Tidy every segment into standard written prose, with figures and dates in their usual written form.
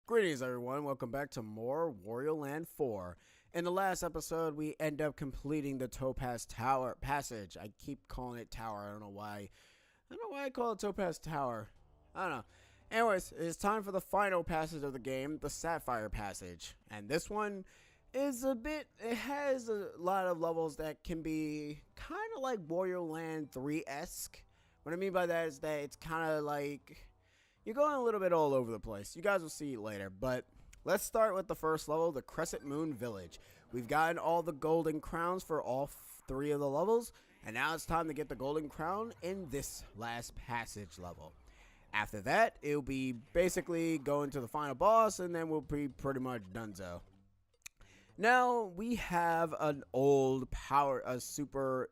Greetings, everyone. Welcome back to more Wario Land 4. In the last episode, we end up completing the Topaz Tower passage. I keep calling it Tower. I don't know why. I don't know why I call it Topaz Tower. I don't know. Anyways, it's time for the final passage of the game, the Sapphire Passage. And this one is it has a lot of levels that can be kind of like Wario Land 3-esque. What I mean by that is that it's kind of like you're going a little bit all over the place. You guys will see later, but let's start with the first level, the Crescent Moon Village. We've gotten all the golden crowns for all three of the levels, and now it's time to get the golden crown in this last passage level. After that, it'll be basically going to the final boss, and then we'll be pretty much donezo. Now, we have an old a super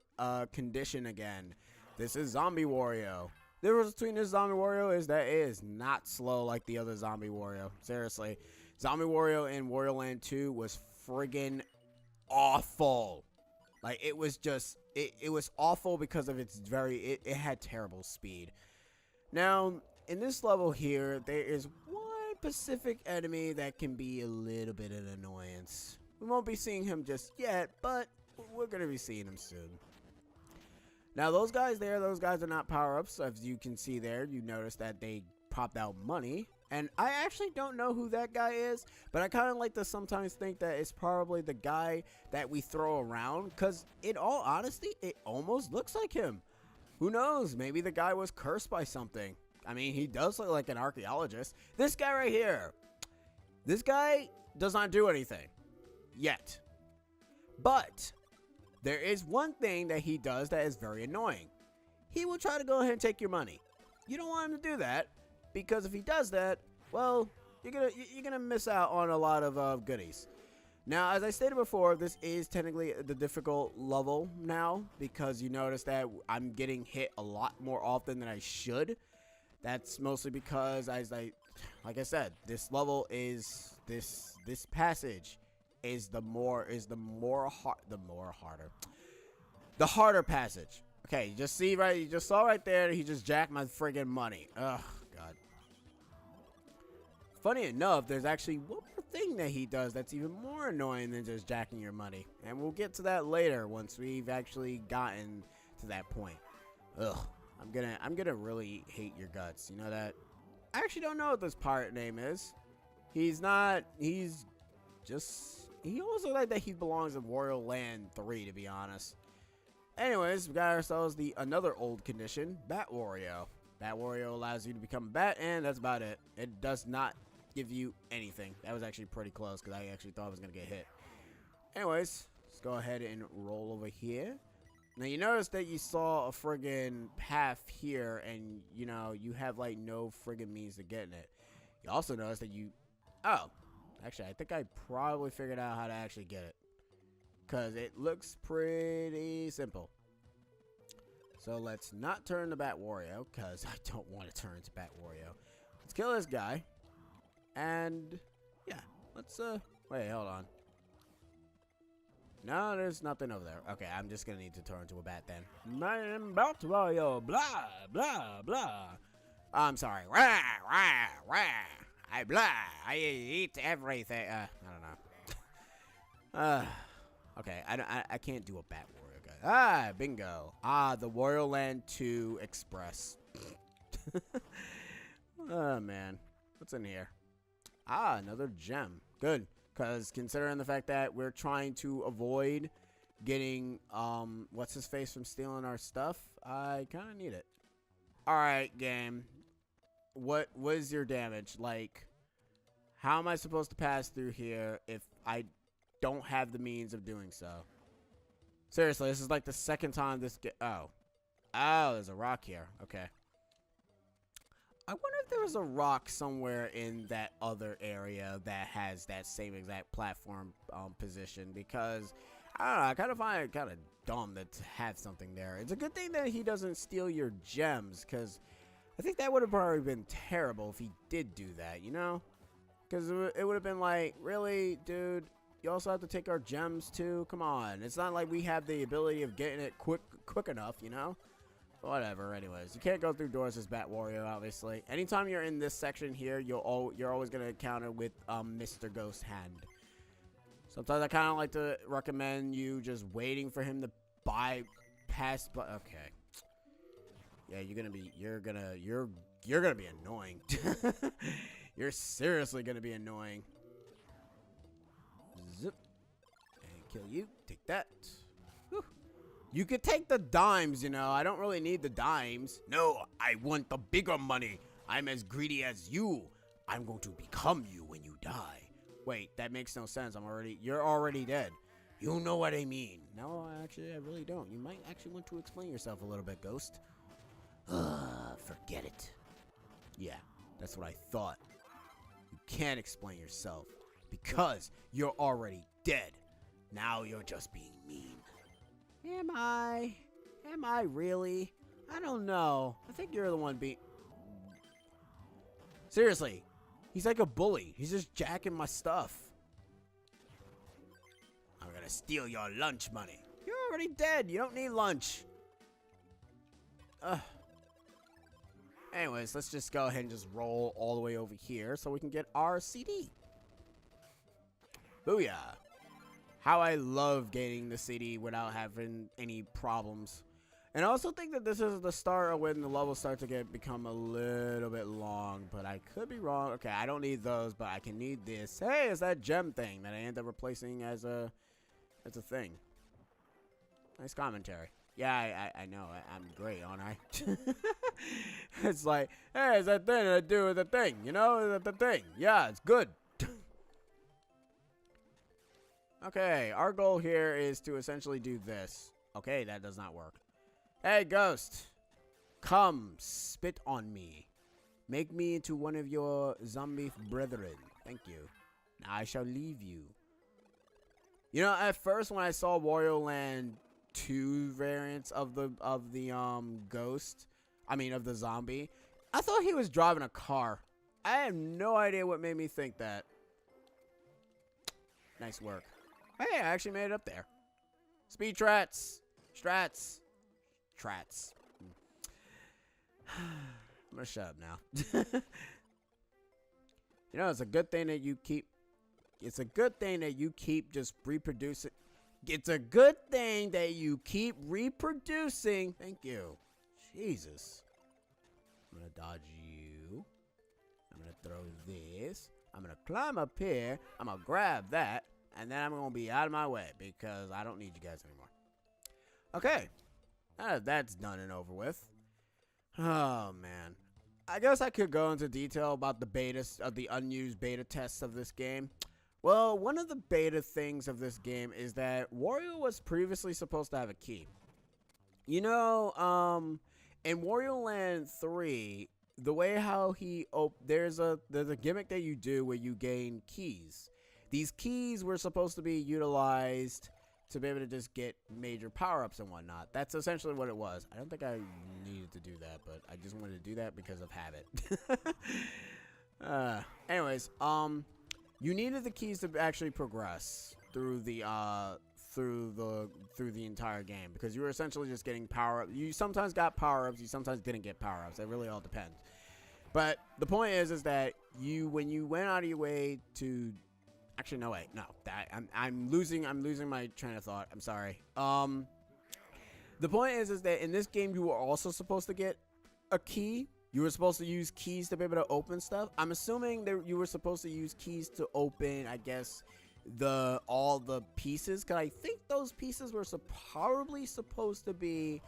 condition again. This is Zombie Wario. The difference between this Zombie Wario is that it is not slow like the other Zombie Wario. Seriously. Zombie Wario in Wario Land 2 was friggin' awful. Like, it was just, it was awful because of its it had terrible speed. Now, in this level here, there is one specific enemy that can be a little bit of an annoyance. We won't be seeing him just yet, but we're going to be seeing him soon. Now, those guys are not power-ups. As you can see there, you notice that they popped out money. And I actually don't know who that guy is, but I kind of like to sometimes think that it's probably the guy that we throw around, because in all honesty, it almost looks like him. Who knows? Maybe the guy was cursed by something. I mean, he does look like an archaeologist. This guy right here. This guy does not do anything. Yet. But there is one thing that he does that is very annoying. He will try to go ahead and take your money. You don't want him to do that, because if he does that, well, you're gonna miss out on a lot of goodies. Now, as I stated before, this is technically the difficult level now, because you notice that I'm getting hit a lot more often than I should. That's mostly because, like I said, this level is this passage is the harder passage. Okay, you just saw right there, he just jacked my friggin' money. Ugh, God. Funny enough, there's actually one more thing that he does that's even more annoying than just jacking your money. And we'll get to that later once we've actually gotten to that point. Ugh, I'm gonna really hate your guts. You know that? I actually don't know what this pirate name is. He almost looks like that he belongs in Wario Land 3, to be honest. Anyways, we got ourselves another old condition, Bat Wario. Bat Wario allows you to become a bat, and that's about it. It does not give you anything. That was actually pretty close, because I actually thought I was going to get hit. Anyways, let's go ahead and roll over here. Now, you notice that you saw a friggin' path here, and, you know, you have, like, no friggin' means to getting it. You also notice that oh, actually, I think I probably figured out how to actually get it, because it looks pretty simple. So let's not turn to Bat Wario, because I don't want to turn to Bat Wario. Let's kill this guy. And, yeah, let's, wait, hold on. No, there's nothing over there. Okay, I'm just going to need to turn to a bat then. Man, Bat Wario, blah, blah, blah. I'm sorry. Rah, rah, rah. I eat everything. I don't know. Okay, I can't do a Bat Wario guy. Ah, bingo. Ah, the Wario Land 2 Express. Oh, man. What's in here? Ah, another gem. Good. Because considering the fact that we're trying to avoid getting, what's-his-face from stealing our stuff, I kind of need it. Alright, game. What is your damage? Like, how am I supposed to pass through here if I don't have the means of doing so? Seriously, this is like the second time this oh, there's a rock here. Okay. I wonder if there was a rock somewhere in that other area that has that same exact platform position, because I don't know, I kind of find it kind of dumb to have something there. It's a good thing that he doesn't steal your gems, because I think that would have probably been terrible if he did do that, you know? Because it would have been like, really, dude? You also have to take our gems too? Come on. It's not like we have the ability of getting it quick enough, you know? Whatever, anyways. You can't go through doors as Bat Wario, obviously. Anytime you're in this section here, you're always going to encounter with Mr. Ghost Hand. Sometimes I kind of like to recommend you just waiting for him to bypass, but okay. Yeah, you're gonna be annoying. You're seriously gonna be annoying. Zip. And kill you. Take that. Whew. You could take the dimes, you know. I don't really need the dimes. No, I want the bigger money. I'm as greedy as you. I'm going to become you when you die. Wait, that makes no sense. You're already dead. You know what I mean. No, actually, I really don't. You might actually want to explain yourself a little bit, Ghost. Forget it. Yeah, that's what I thought. You can't explain yourself because you're already dead. Now you're just being mean. Am I? Am I really? I don't know. I think you're the one being... Seriously. He's like a bully. He's just jacking my stuff. I'm gonna steal your lunch money. You're already dead. You don't need lunch. Anyways, let's just go ahead and just roll all the way over here so we can get our CD. Booyah. How I love gaining the CD without having any problems. And I also think that this is the start of when the levels start to become a little bit long, but I could be wrong. Okay, I don't need those, but I can need this. Hey, it's that gem thing that I end up replacing as a thing. Nice commentary. Yeah, I know. I'm great, aren't I? It's like, hey, it's that thing that I do with the thing. You know, the thing. Yeah, it's good. Okay, our goal here is to essentially do this. Okay, that does not work. Hey, Ghost. Come, spit on me. Make me into one of your zombie brethren. Thank you. Now I shall leave you. You know, at first when I saw Wario Land 2 variants of the ghost, of the zombie, I thought he was driving a car. I have no idea what made me think that. Nice work. Hey, I actually made it up there. Speed trats. Strats. Trats. I'm gonna shut up now. You know, it's a good thing that you keep. It's a good thing that you keep just reproducing. It's a good thing that you keep reproducing. Thank you. Jesus. I'm gonna dodge you. I'm gonna throw this. I'm gonna climb up here. I'm gonna grab that. And then I'm gonna be out of my way because I don't need you guys anymore. Okay. That's done and over with. Oh, man. I guess I could go into detail about the unused beta tests of this game. Well, one of the beta things of this game is that Wario was previously supposed to have a key. You know, in Wario Land 3, the way how there's a gimmick that you do where you gain keys. These keys were supposed to be utilized to be able to just get major power-ups and whatnot. That's essentially what it was. I don't think I needed to do that, but I just wanted to do that because of habit. Anyways, you needed the keys to actually progress through the entire game because you were essentially just getting power-ups. You sometimes got power-ups, you sometimes didn't get power-ups. It really all depends. But the point is that when you went out of your way to... Actually, no, wait, no. I'm losing my train of thought. I'm sorry. The point is that in this game, you were also supposed to get a key. You were supposed to use keys to be able to open stuff. I'm assuming that you were supposed to use keys to open, I guess, all the pieces. Because I think those pieces were probably supposed to be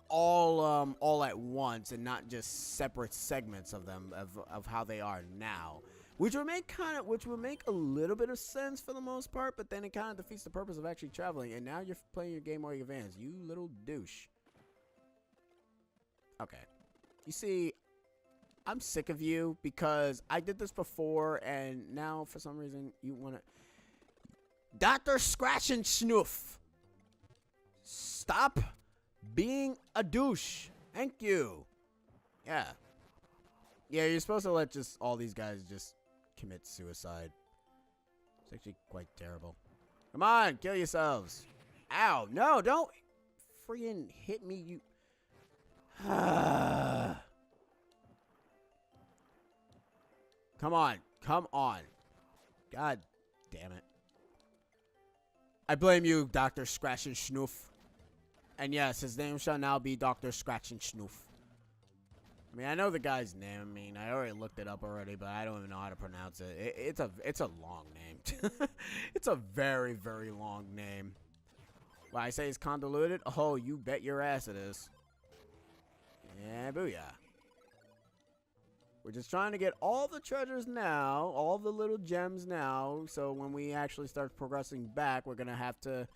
all at once and not just separate segments of them of how they are now. Which would make a little bit of sense for the most part, but then it kind of defeats the purpose of actually traveling. And now you're playing your game while you advance. You little douche. Okay. You see, I'm sick of you because I did this before, and now for some reason you want to... Dr. Scratch and Snoof. Stop being a douche. Thank you. Yeah. Yeah, you're supposed to let just all these guys just commit suicide. It's actually quite terrible. Come on, kill yourselves. Ow, no, don't freaking hit me, you. Come on. Come on. God damn it. I blame you, Dr. Scratch and Schnoof. And yes, his name shall now be Dr. Scratch and Schnoof. I mean, I know the guy's name. I mean, I already looked it up already, but I don't even know how to pronounce it. It's a long name. It's a very, very long name. Why I say it's convoluted? Oh, you bet your ass it is. Yeah, booyah. We're just trying to get all the treasures now, all the little gems now, so when we actually start progressing back, we're gonna have to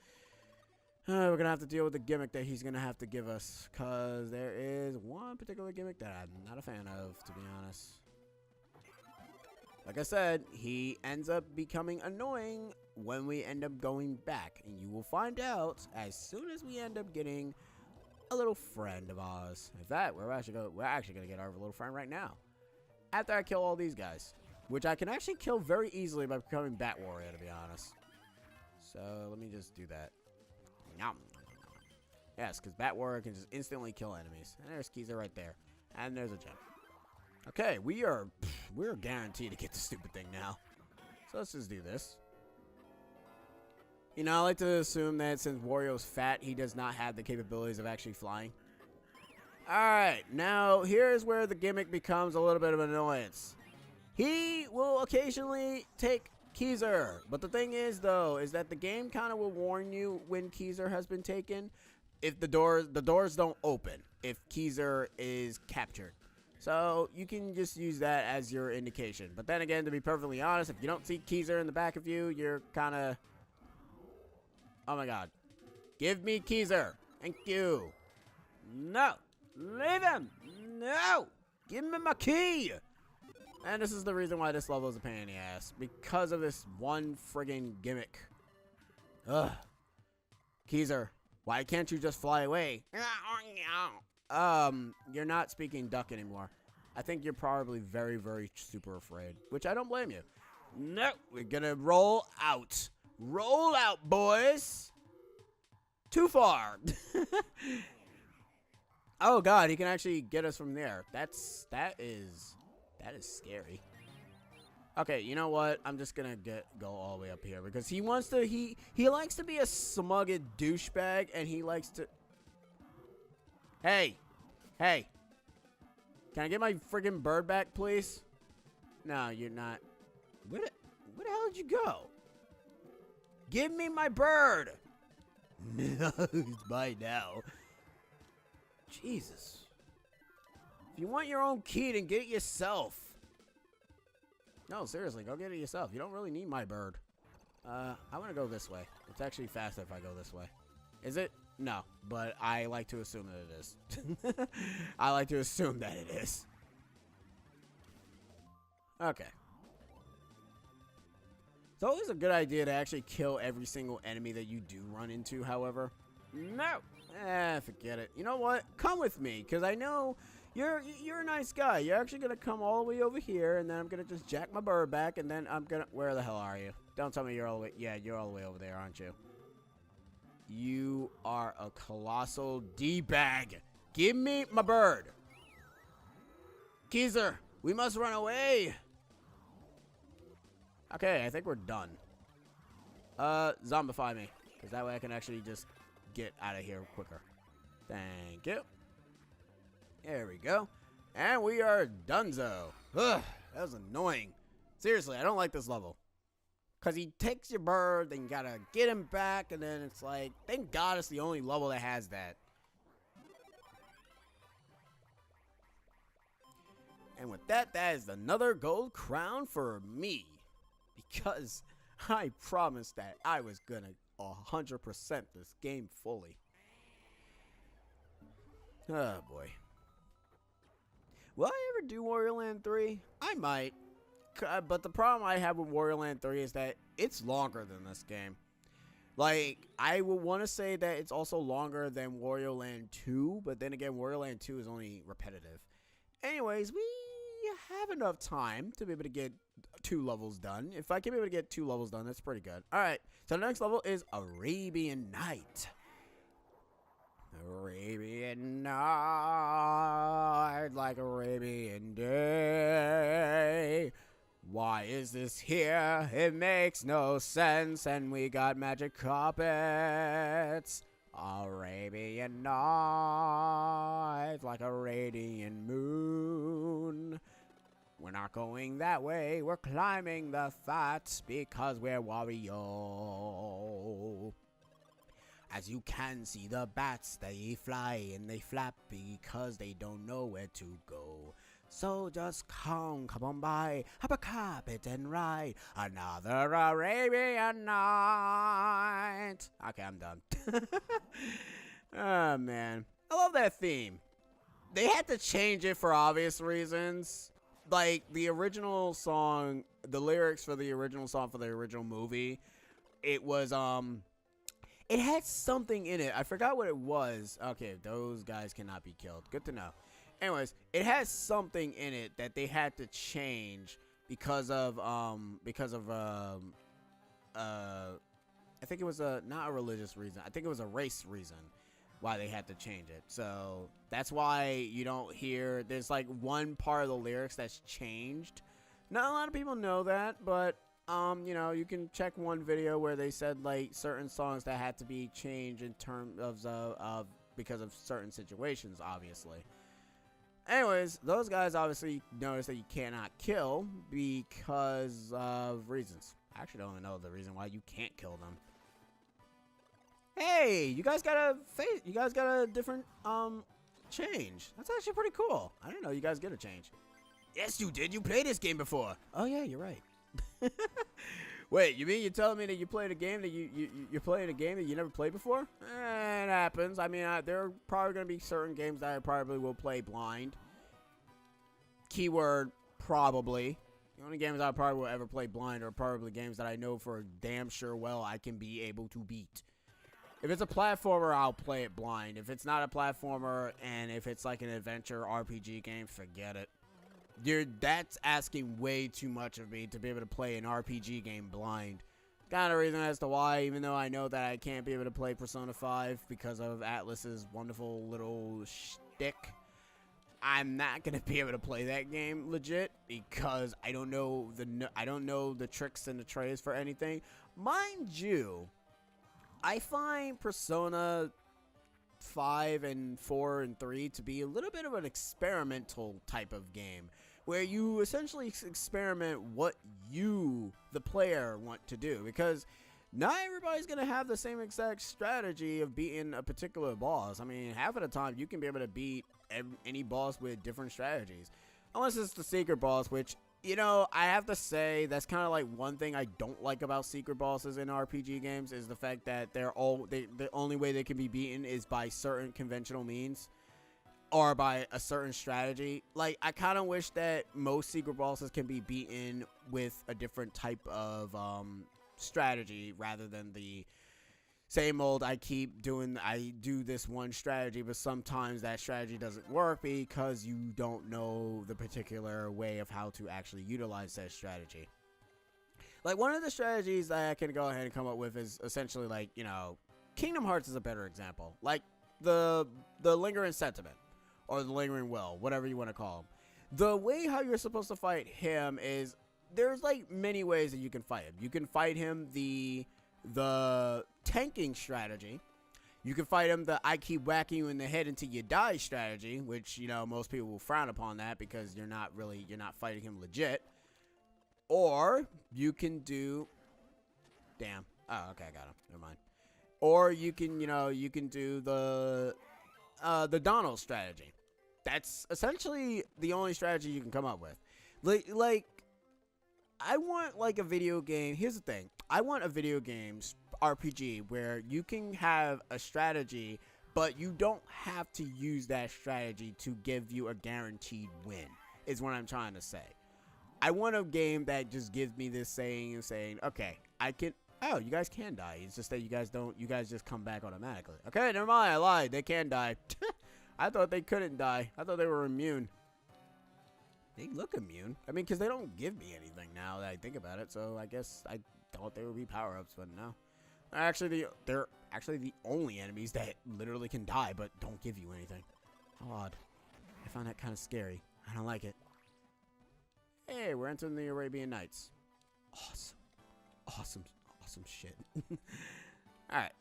deal with the gimmick that he's gonna have to give us, cause there is one particular gimmick that I'm not a fan of, to be honest. Like I said, he ends up becoming annoying when we end up going back, and you will find out as soon as we end up getting a little friend of ours. In fact, we're actually gonna get our little friend right now. After I kill all these guys, which I can actually kill very easily by becoming Bat Warrior, to be honest. So let me just do that. Yes, because Bat Warrior can just instantly kill enemies. And there's Keezer right there, and there's a gem. Okay, we're guaranteed to get the stupid thing now. So let's just do this. You know, I like to assume that since Wario's fat, he does not have the capabilities of actually flying. Alright, now here's where the gimmick becomes a little bit of an annoyance. He will occasionally take Keezer, but the thing is, though, is that the game kind of will warn you when Keezer has been taken if the doors don't open, if Keezer is captured. So you can just use that as your indication. But then again, to be perfectly honest, if you don't see Keezer in the back of you, you're kind of... Oh my god. Give me Keezer. Thank you. No. Leave him. No. Give me my key. And this is the reason why this level is a pain in the ass. Because of this one friggin' gimmick. Ugh. Keezer, why can't you just fly away? You're not speaking duck anymore. I think you're probably very, very super afraid. Which I don't blame you. No, we're gonna roll out. Roll out, boys. Too far. Oh god, he can actually get us from there. That is scary. Okay, you know what? I'm just gonna go all the way up here because he wants to. He likes to be a smug douchebag, and he likes to. Hey, can I get my friggin' bird back, please? No, you're not. Where the hell did you go? Give me my bird. No, it's mine now. Jesus. If you want your own key, then get it yourself. No, seriously, go get it yourself. You don't really need my bird. I want to go this way. It's actually faster if I go this way. Is it? No, but I like to assume that it is. I like to assume that it is. Okay. It's always a good idea to actually kill every single enemy that you do run into, however. No! Forget it. You know what? Come with me, because I know you're a nice guy. You're actually going to come all the way over here, and then I'm going to just jack my bird back, and then I'm going to... Where the hell are you? Don't tell me you're all the way... Yeah, you're all the way over there, aren't you? You are a colossal D-bag. Give me my bird. Keezer, we must run away. Okay, I think we're done. Zombify me, because that way I can actually just get out of here quicker. Thank you. There we go. And we are donezo. Ugh, that was annoying. Seriously, I don't like this level. Because he takes your bird, then you gotta get him back, and then it's like, thank God it's the only level that has that. And with that, that is another gold crown for me. Because I promised that I was gonna 100% this game fully. Oh boy. Will I ever do Wario Land 3? I might. But the problem I have with Wario Land 3 is that it's longer than this game. Like, I would want to say that it's also longer than Wario Land 2, but then again, Wario Land 2 is only repetitive. Anyways, we have enough time to be able to get 2 levels done. If I can be able to get 2 levels done, that's pretty good. Alright, so the next level is Arabian Night. Arabian night, like Arabian day. Why is this here? It makes no sense, and we got magic carpets. Arabian night, like a radiant moon. We're not going that way, we're climbing the flats because we're Wario. As you can see, the bats, they fly and they flap because they don't know where to go. So just come on by, have a carpet and ride another Arabian night. Okay, I'm done. Oh, man. I love that theme. They had to change it for obvious reasons. Like, the original song, the lyrics for the original song for the original movie, it was, it had something in it. I forgot what it was. Okay, those guys cannot be killed. Good to know. Anyways, it has something in it that they had to change because of I think it was not a religious reason. I think it was a race reason why they had to change it. So that's why you don't hear, there's like one part of the lyrics that's changed. Not a lot of people know that, but you know, you can check one video where they said like certain songs that had to be changed in terms of because of certain situations, obviously. Anyways, those guys obviously notice that you cannot kill because of reasons. I actually don't even know the reason why you can't kill them. Hey, you guys got a different change. That's actually pretty cool. I didn't know you guys get a change. Yes, you did. You played this game before. Oh yeah, you're right. Wait, you mean you're telling me that you played a game that you're playing a game that you never played before? It happens. I mean, there are probably going to be certain games that I probably will play blind. Keyword, probably. The only games I probably will ever play blind are probably games that I know for damn sure well I can be able to beat. If it's a platformer, I'll play it blind. If it's not a platformer, and if it's like an adventure RPG game, forget it. Dude, that's asking way too much of me to be able to play an RPG game blind. Kind of reason as to why, even though I know that I can't be able to play Persona 5 because of Atlus's wonderful little shtick, I'm not gonna be able to play that game legit because I don't know the tricks and the trays for anything. Mind you, I find Persona 5 and 4 and 3 to be a little bit of an experimental type of game where you essentially experiment what you, the player, want to do, because not everybody's going to have the same exact strategy of beating a particular boss. I mean, half of the time you can be able to beat any boss with different strategies, unless it's the secret boss, which, you know, I have to say that's kind of like one thing I don't like about secret bosses in RPG games is the fact that the only way they can be beaten is by certain conventional means or by a certain strategy. Like, I kind of wish that most secret bosses can be beaten with a different type of strategy rather than the same old I do this one strategy, but sometimes that strategy doesn't work because you don't know the particular way of how to actually utilize that strategy. Like, one of the strategies that I can go ahead and come up with is essentially, like, you know, Kingdom Hearts is a better example. Like, the Lingering Sentiment, or the Lingering Will, whatever you want to call him. The way how you're supposed to fight him is, there's, like, many ways that you can fight him. You can fight him the tanking strategy. You can fight him the I keep whacking you in the head until you die strategy, which, you know, most people will frown upon that because you're not fighting him legit. Or you can do, damn. Oh, okay, I got him. Never mind. Or you can, you know, you can do the Donald strategy. That's essentially the only strategy you can come up with. Like I want, like, a video game. Here's the thing. I want a video games RPG where you can have a strategy, but you don't have to use that strategy to give you a guaranteed win, is what I'm trying to say. I want a game that just gives me this saying, okay, I can, oh, you guys can die. It's just that you guys just come back automatically. Okay, never mind, I lied. They can die. I thought they couldn't die. I thought they were immune. They look immune. I mean, because they don't give me anything now that I think about it. So I guess I thought they would be power-ups, but no. They're actually the only enemies that literally can die but don't give you anything. How odd. I found that kind of scary. I don't like it. Hey, we're entering the Arabian Nights. Awesome. Awesome. Awesome shit. Alright.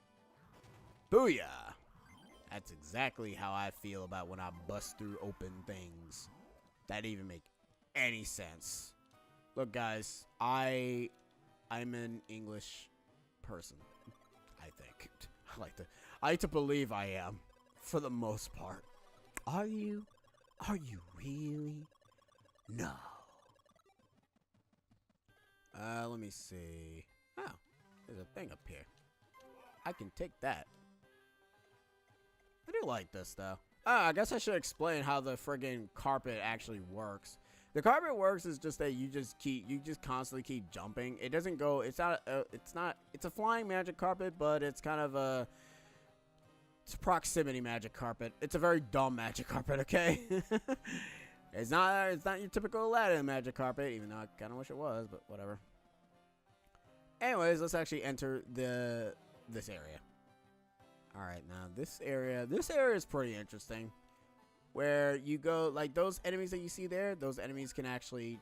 Booyah. That's exactly how I feel about when I bust through open things. That even make any sense. Look, guys, I'm an English person. I think. I like to believe I am, for the most part. Are you? Are you really? No. Let me see. Oh, there's a thing up here. I can take that. I do like this, though. I guess I should explain how the friggin' carpet actually works. The carpet works is just that you just constantly keep jumping. It doesn't go, it's a flying magic carpet, but it's kind of it's a proximity magic carpet. It's a very dumb magic carpet, okay? It's not your typical Aladdin magic carpet, even though I kind of wish it was, but whatever. Anyways, let's actually enter this area. All right, now this area is pretty interesting. Where you go, like those enemies that you see there, those enemies can actually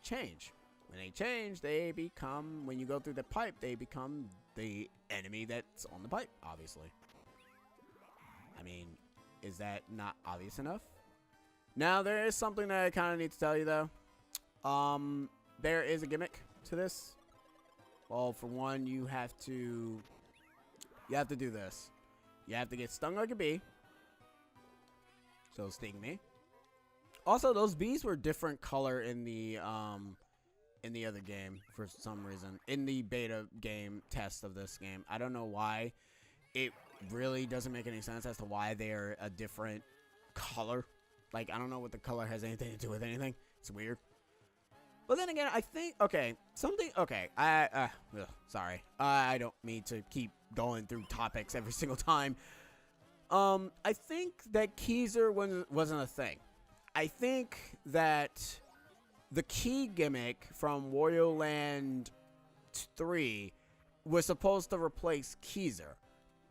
change. When they change, they become, when you go through the pipe, they become the enemy that's on the pipe, obviously. I mean, is that not obvious enough? Now, there is something that I kind of need to tell you, though. There is a gimmick to this. Well, for one, you have to do this. You have to get stung like a bee. So sting me. Also, those bees were different color in the other game for some reason. In the beta game test of this game, I don't know why. It really doesn't make any sense as to why they're a different color. Like, I don't know what the color has anything to do with anything. It's weird. But then again, I think, sorry. I don't mean to keep going through topics every single time. I think that Keyser wasn't a thing. I think that the key gimmick from Wario Land 3 was supposed to replace Keyser.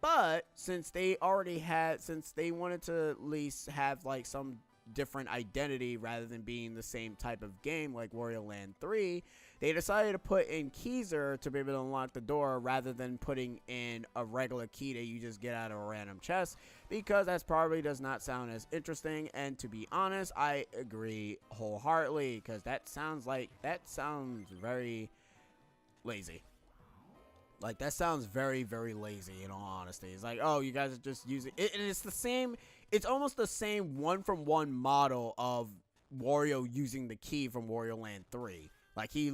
But since they wanted to at least have like some different identity rather than being the same type of game like Wario Land 3, they decided to put in Keyser to be able to unlock the door rather than putting in a regular key that you just get out of a random chest, because that probably does not sound as interesting. And to be honest, I agree wholeheartedly, because that sounds very lazy. Like, that sounds very, very lazy, in all honesty. It's like, oh, you guys are just using it, and it's the same. It's almost the same one-from-one model of Wario using the key from Wario Land 3. Like, he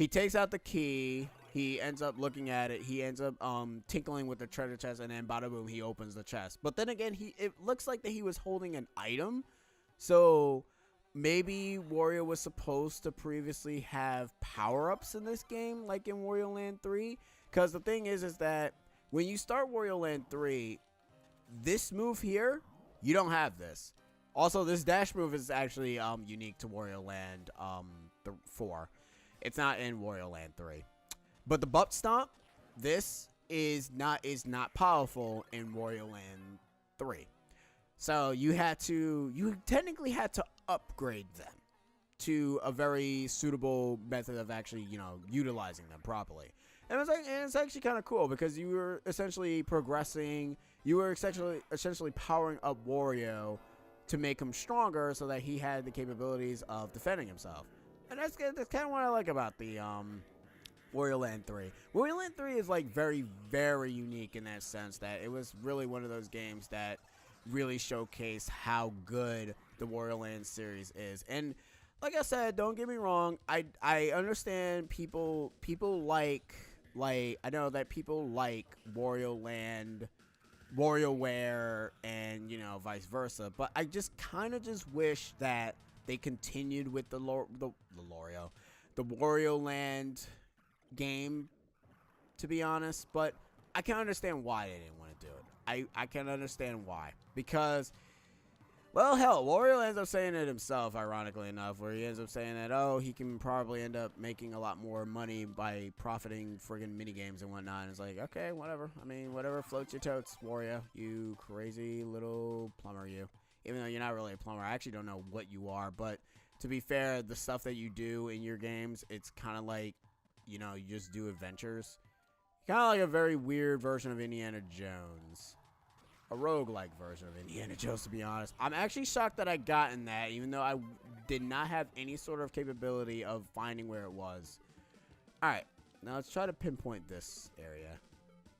takes out the key, he ends up looking at it, he ends up tinkling with the treasure chest, and then bada boom, he opens the chest. But then again, it looks like that he was holding an item, so maybe Wario was supposed to previously have power-ups in this game, like in Wario Land 3. Because the thing is that when you start Wario Land 3, this move here, you don't have this. Also, this dash move is actually unique to Wario Land 4. It's not in Wario Land 3. But the butt stomp, this is not powerful in Wario Land 3. So you technically had to upgrade them to a very suitable method of actually, utilizing them properly. And it's actually kind of cool, because you were essentially progressing, you were essentially powering up Wario to make him stronger so that he had the capabilities of defending himself. And that's kind of what I like about the Wario Land 3. Wario Land 3 is like very, very unique in that sense, that it was really one of those games that really showcase how good the Wario Land series is. And like I said, don't get me wrong, I understand people like I know that people like Wario Land, WarioWare, and vice versa, but I just kind of just wish that they continued with the Wario Land game, to be honest. But I can understand why they didn't want to do it. I can understand why, because Well, hell, Wario ends up saying it himself, ironically enough, where he ends up saying that, oh, he can probably end up making a lot more money by profiting friggin' minigames and whatnot. And it's like, okay, whatever. I mean, whatever floats your totes, Wario. You crazy little plumber, you. Even though you're not really a plumber. I actually don't know what you are, but to be fair, the stuff that you do in your games, it's kind of like, you know, you just do adventures. Kind of like a very weird version of Indiana Jones. A roguelike version of Indiana Jones, to be honest. I'm actually shocked that I got in that, even though I did not have any sort of capability of finding where it was. Alright, now let's try to pinpoint this area.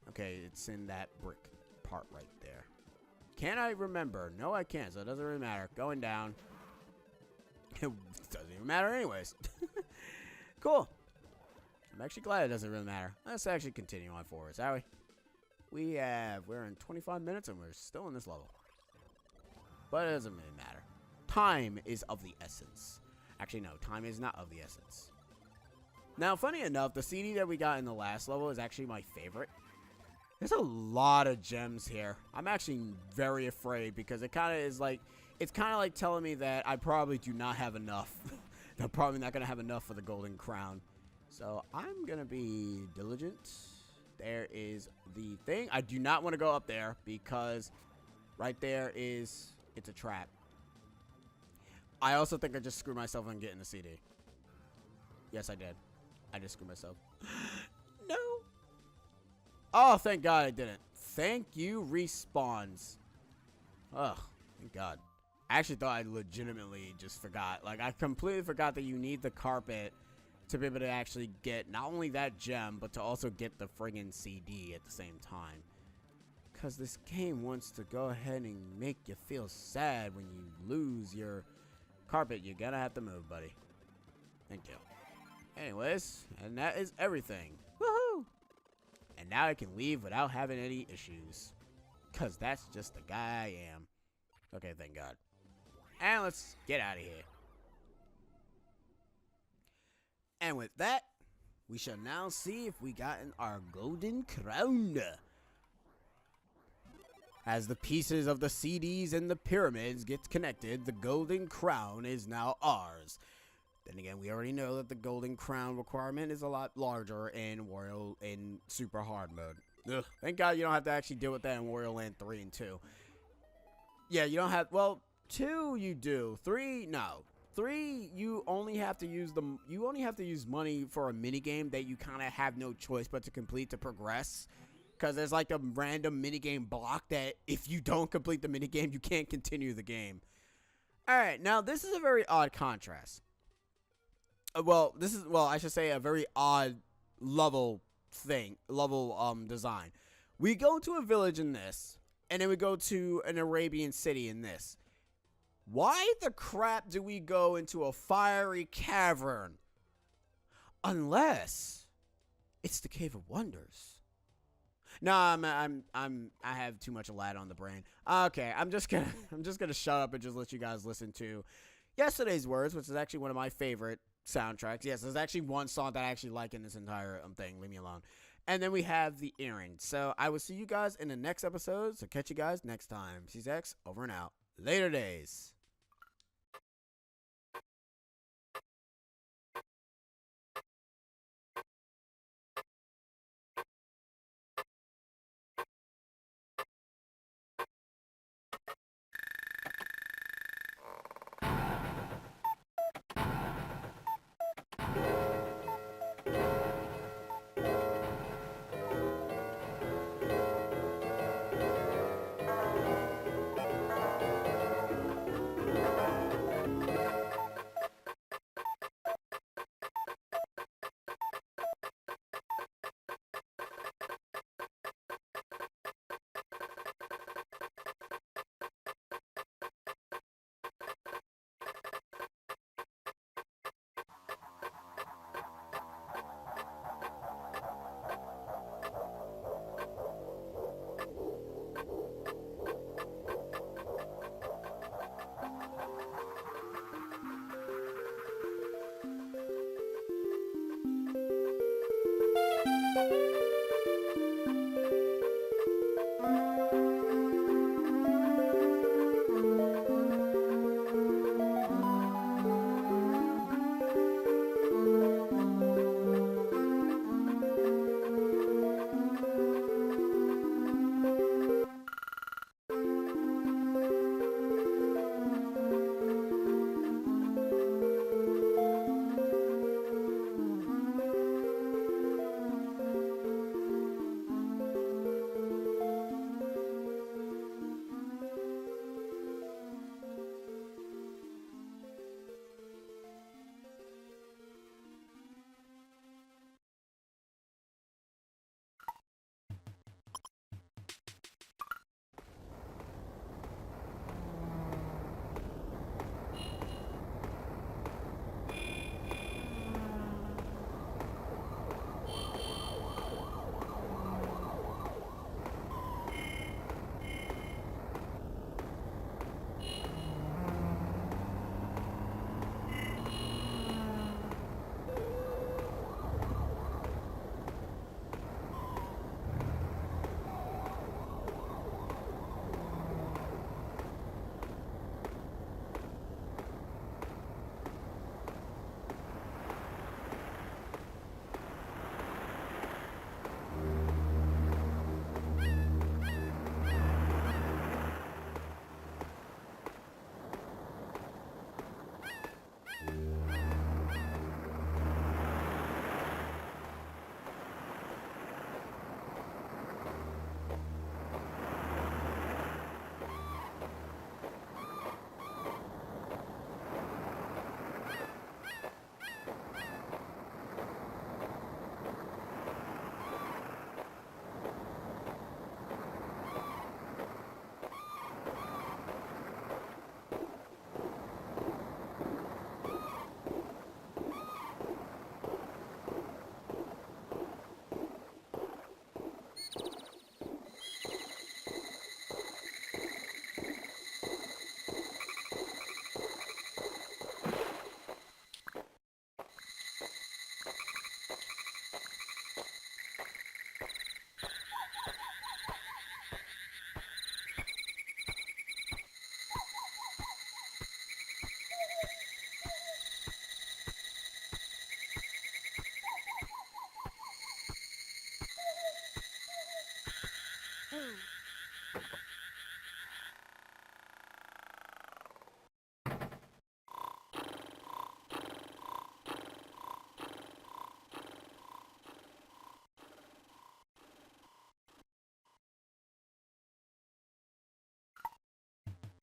Okay, it's in that brick part right there. Can I remember? No, I can't, so it doesn't really matter. Going down. It doesn't even matter anyways. Cool. I'm actually glad it doesn't really matter. Let's actually continue on forward, shall we? We're in 25 minutes and we're still in this level. But it doesn't really matter. Time is of the essence. Actually, no, time is not of the essence. Now, funny enough, the CD that we got in the last level is actually my favorite. There's a lot of gems here. I'm actually very afraid because it kind of is like, it's kind of like telling me that I probably do not have enough. I'm probably not going to have enough for the golden crown. So I'm going to be diligent. There is the thing. I do not want to go up there because right there is, it's a trap. I also think I just screwed myself on getting the CD. Yes, I did. I just screwed myself. No. Oh, thank God I didn't. Thank you, respawns. Ugh, thank God. I actually thought I legitimately just forgot. Like, I completely forgot that you need the carpet to be able to actually get not only that gem, but to also get the friggin' CD at the same time. Because this game wants to go ahead and make you feel sad when you lose your carpet. You're gonna have to move, buddy. Thank you. Anyways, and that is everything. Woohoo! And now I can leave without having any issues. Because that's just the guy I am. Okay, thank God. And let's get out of here. And with that, we shall now see if we gotten our golden crown. As the pieces of the CDs and the pyramids get connected, the golden crown is now ours. Then again, we already know that the golden crown requirement is a lot larger in Wario in super hard mode. Ugh, thank God you don't have to actually deal with that in Wario Land 3 and 2. Yeah, you don't have, well, 2 you do. 3, no. 3, you only have to use money for a mini game that you kind of have no choice but to complete to progress. Because there's like a random minigame block that if you don't complete the minigame, you can't continue the game. Alright, now this is a very odd contrast. I should say a very odd level design. We go to a village in this, and then we go to an Arabian city in this. Why the crap do we go into a fiery cavern? Unless it's the Cave of Wonders. No, I have too much Aladdin on the brain. Okay, I'm just gonna shut up and just let you guys listen to Yesterday's Words, which is actually one of my favorite soundtracks. Yes, there's actually one song that I actually like in this entire thing. Leave me alone. And then we have the errand. So I will see you guys in the next episode. So catch you guys next time. CX over and out. Later days.